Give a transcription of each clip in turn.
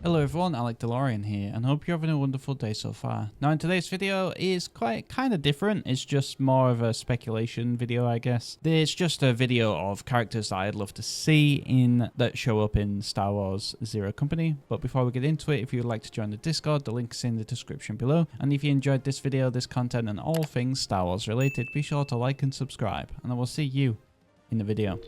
Hello everyone, Alec DeLorean here, and hope you're having a wonderful day so far. Now in today's video is kind of different. It's just more of a speculation video, I guess. It's just a video of characters that I'd love to see that show up in Star Wars Zero Company. But before we get into it, if you'd like to join the Discord, the link's in the description below. And if you enjoyed this video, this content, and all things Star Wars related, be sure to like and subscribe, and I will see you in the video.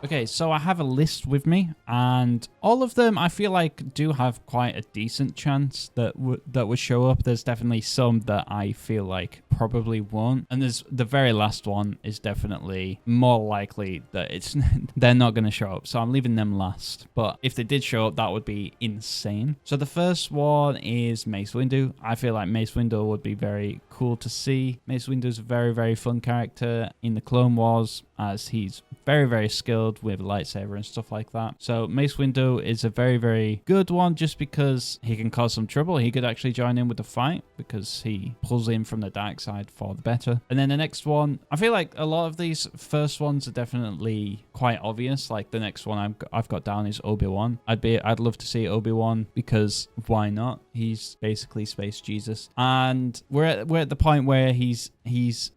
Okay, so I have a list with me, and all of them I feel like do have quite a decent chance that would show up. There's definitely some that I feel like probably won't, and there's the very last one is definitely more likely that they're not going to show up, so I'm leaving them last. But if they did show up, that would be insane. So the first one is Mace Windu. I feel like Mace Windu would be very cool to see. Mace Windu is a very fun character in the Clone Wars, as he's very skilled with lightsaber and stuff like that. So Mace Windu is a very good one, just because he can cause some trouble. He could actually join in with the fight because he pulls in from the dark side for the better. And then the next one, I feel like a lot of these first ones are definitely quite obvious. Like the next one I've got down is Obi-Wan. I'd love to see Obi-Wan, because why not? He's basically Space Jesus, and we're at the point where he's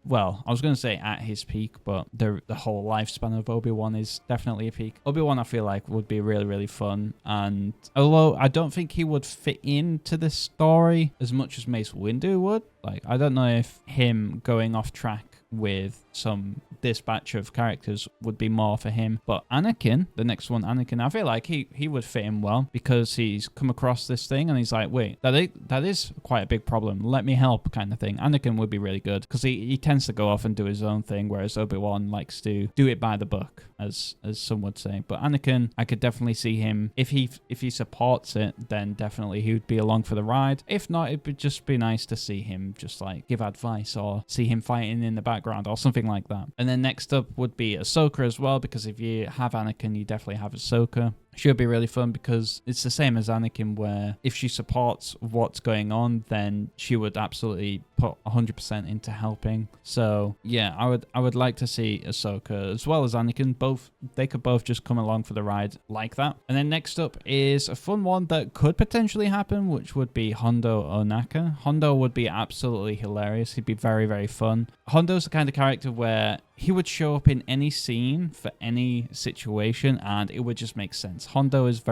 well, I was going to say at his peak, but the whole lifespan of Obi-Wan is definitely a peak. Obi-Wan I feel like would be really fun, and although I don't think he would fit into this story as much as Mace Windu would, like I don't know if him going off track with this batch of characters would be more for him. But Anakin, the next one, Anakin, I feel like he would fit in well, because he's come across this thing and he's like, wait, that is quite a big problem, let me help, kind of thing. Anakin would be really good, because he tends to go off and do his own thing, whereas Obi-Wan likes to do it by the book, as some would say. But Anakin, I could definitely see him, if he supports it, then definitely he would be along for the ride. If not, it would just be nice to see him just like give advice, or see him fighting in the background or something like that. And then next up would be Ahsoka as well, because if you have Anakin, you definitely have Ahsoka. She'll be really fun, because it's the same as Anakin, where if she supports what's going on, then she would absolutely put 100% into helping. So yeah, I would like to see Ahsoka as well as Anakin. They could both just come along for the ride like that. And then next up is a fun one that could potentially happen, which would be Hondo Ohnaka. Hondo would be absolutely hilarious. He'd be very fun. Hondo's the kind of character where he would show up in any scene for any situation, and it would just make sense. Hondo is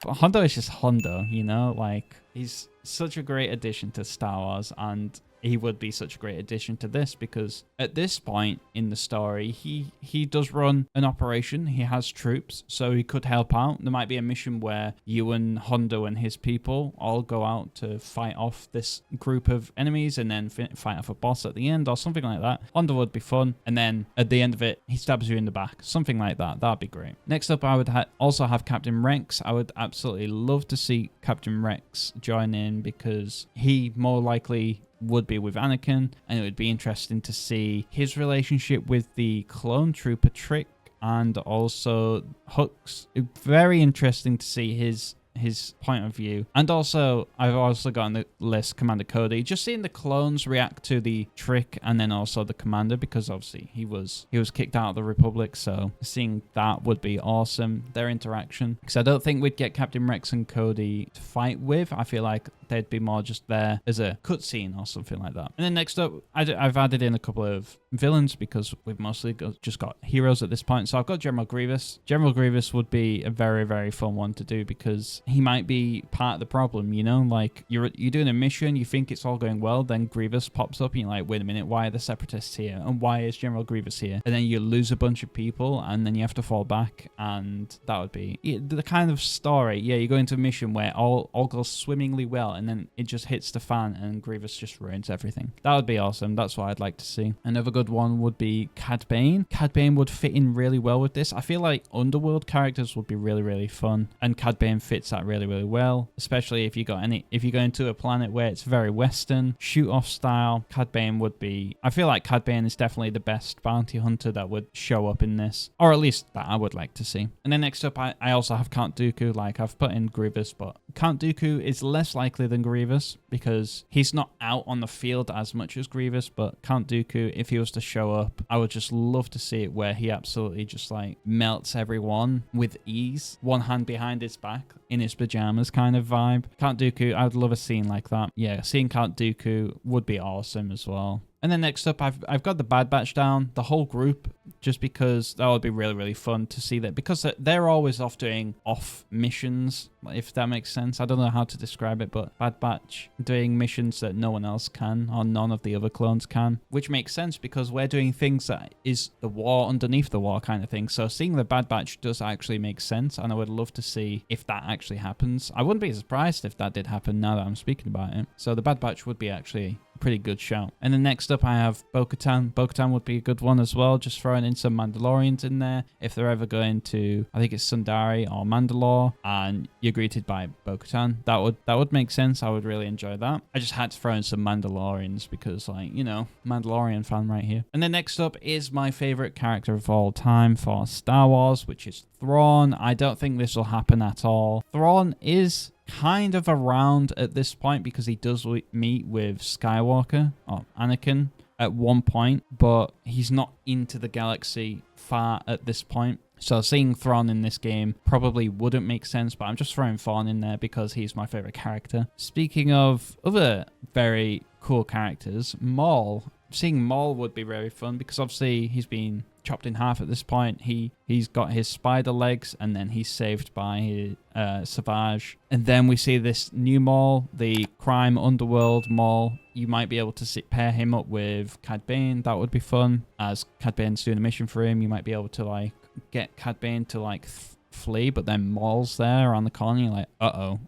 Hondo is just Hondo, you know? Like, he's such a great addition to Star Wars, and he would be such a great addition to this, because at this point in the story, he does run an operation. He has troops, so he could help out. There might be a mission where you and Hondo and his people all go out to fight off this group of enemies, and then fight off a boss at the end, or something like that. Hondo would be fun, and then at the end of it, he stabs you in the back, something like that. That'd be great. Next up, I would also have Captain Rex. I would absolutely love to see Captain Rex join in, because he more likely would be with Anakin, and it would be interesting to see his relationship with the clone trooper Trick, and also Hux. Very interesting to see his point of view. And also, I've also got on the list Commander Cody, just seeing the clones react to the Trick, and then also the Commander, because obviously he was kicked out of the Republic, so seeing that would be awesome, their interaction, because I don't think we'd get Captain Rex and Cody to fight with. I feel like they'd be more just there as a cutscene or something like that. And then next up, I've added in a couple of villains, because we've mostly just got heroes at this point. So I've got General Grievous. General Grievous would be a very fun one to do, because he might be part of the problem, you know? Like, you're doing a mission, you think it's all going well, then Grievous pops up, and you're like, wait a minute, why are the Separatists here? And why is General Grievous here? And then you lose a bunch of people, and then you have to fall back, and that would be the kind of story. Yeah, you go into a mission where all goes swimmingly well, and then it just hits the fan, and Grievous just ruins everything. That would be awesome. That's what I'd like to see. Another good one would be Cad Bane. Cad Bane would fit in really well with this. I feel like Underworld characters would be really fun, and Cad Bane fits that really well, especially if you go into a planet where it's very Western, shoot-off style. Cad Bane would be, I feel like Cad Bane is definitely the best bounty hunter that would show up in this, or at least that I would like to see. And then next up, I also have Count Dooku. Like, I've put in Grievous, but Count Dooku is less likely than Grievous, because he's not out on the field as much as Grievous. But Count Dooku, if he was to show up, I would just love to see it, where he absolutely just like melts everyone with ease, one hand behind his back in his pajamas kind of vibe. Count Dooku, I would love a scene like that. Yeah, seeing Count Dooku would be awesome as well. And then next up, I've got the Bad Batch down, the whole group, just because that would be really, really fun to see that. Because they're always off doing off missions, if that makes sense. I don't know how to describe it, but Bad Batch doing missions that no one else can, or none of the other clones can. Which makes sense because we're doing things that is the war underneath the war kind of thing. So seeing the Bad Batch does actually make sense, and I would love to see if that actually happens. I wouldn't be surprised if that did happen now that I'm speaking about it. So the Bad Batch would be actually pretty good shout. And then next up I have Bo-Katan. Bo-Katan would be a good one as well, just throwing in some Mandalorians in there. If they're ever going to, I think it's Sundari or Mandalore, and you're greeted by Bo-Katan, that would make sense. I would really enjoy that. I just had to throw in some Mandalorians because, like, you know, Mandalorian fan right here. And then next up is my favorite character of all time for Star Wars, which is Thrawn. I don't think this will happen at all. Thrawn is kind of around at this point because he does meet with Skywalker or Anakin at one point, but he's not into the galaxy far at this point. So seeing Thrawn in this game probably wouldn't make sense, but I'm just throwing Thrawn in there because he's my favorite character. Speaking of other very cool characters, Maul. Seeing Maul would be very fun because obviously he's been chopped in half at this point. He's got his spider legs, and then he's saved by Savage. And then we see this new Maul, the crime underworld Maul. You might be able to pair him up with Cad Bane. That would be fun. As Cad Bane's doing a mission for him, you might be able to like get Cad Bane to like flee, but then Maul's there around the corner. You're like, uh-oh,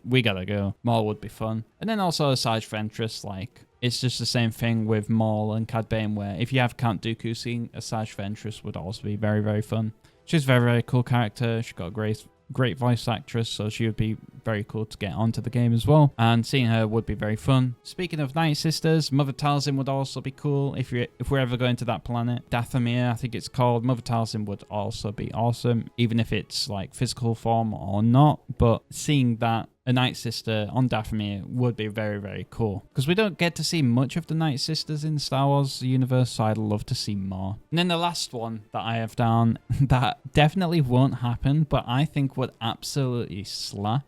we gotta go. Maul would be fun. And then also Asajj Ventress, like, it's just the same thing with Maul and Cad Bane, where if you have Count Dooku, seeing Asajj Ventress would also be very, very fun. She's a very, very cool character. She's got a great voice actress, so she would be very cool to get onto the game as well. And seeing her would be very fun. Speaking of Night Sisters, Mother Talzin would also be cool if we're ever going to that planet. Dathomir, I think it's called. Mother Talzin would also be awesome, even if it's like physical form or not. But seeing that a Night Sister on Dathomir would be very, very cool. Because we don't get to see much of the Night Sisters in the Star Wars universe, so I'd love to see more. And then the last one that I have down that definitely won't happen, but I think would absolutely slap,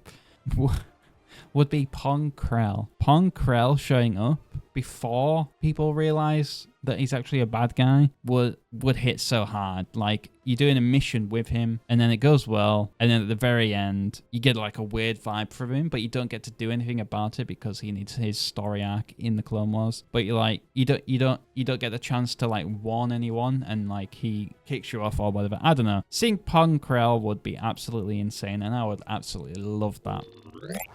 would be Pong Krell. Pong Krell showing up before people realize that he's actually a bad guy would hit so hard. Like, you're doing a mission with him and then it goes well, and then at the very end you get like a weird vibe from him, but you don't get to do anything about it because he needs his story arc in the Clone Wars. But you're like, you don't get the chance to like warn anyone, and like he kicks you off or whatever. I don't know. Seeing Pong Krell would be absolutely insane, and I would absolutely love that.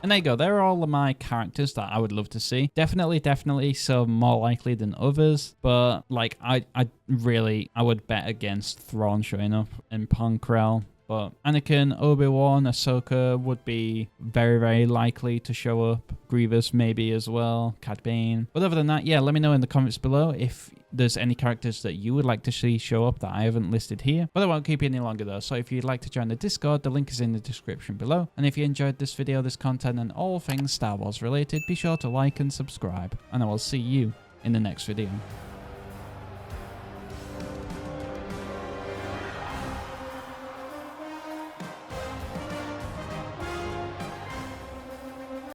And there you go. There are all of my characters that I would love to see. Definitely some more likely than others, but like I would bet against Thrawn showing up and Pong Krell. But Anakin, Obi-Wan, Ahsoka would be very, very likely to show up. Grievous maybe as well. Cad Bane. But other than that, yeah, let me know in the comments below if there's any characters that you would like to see show up that I haven't listed here. But I won't keep you any longer though. So if you'd like to join the Discord, the link is in the description below. And if you enjoyed this video, this content, and all things Star Wars related, be sure to like and subscribe. And I will see you in the next video.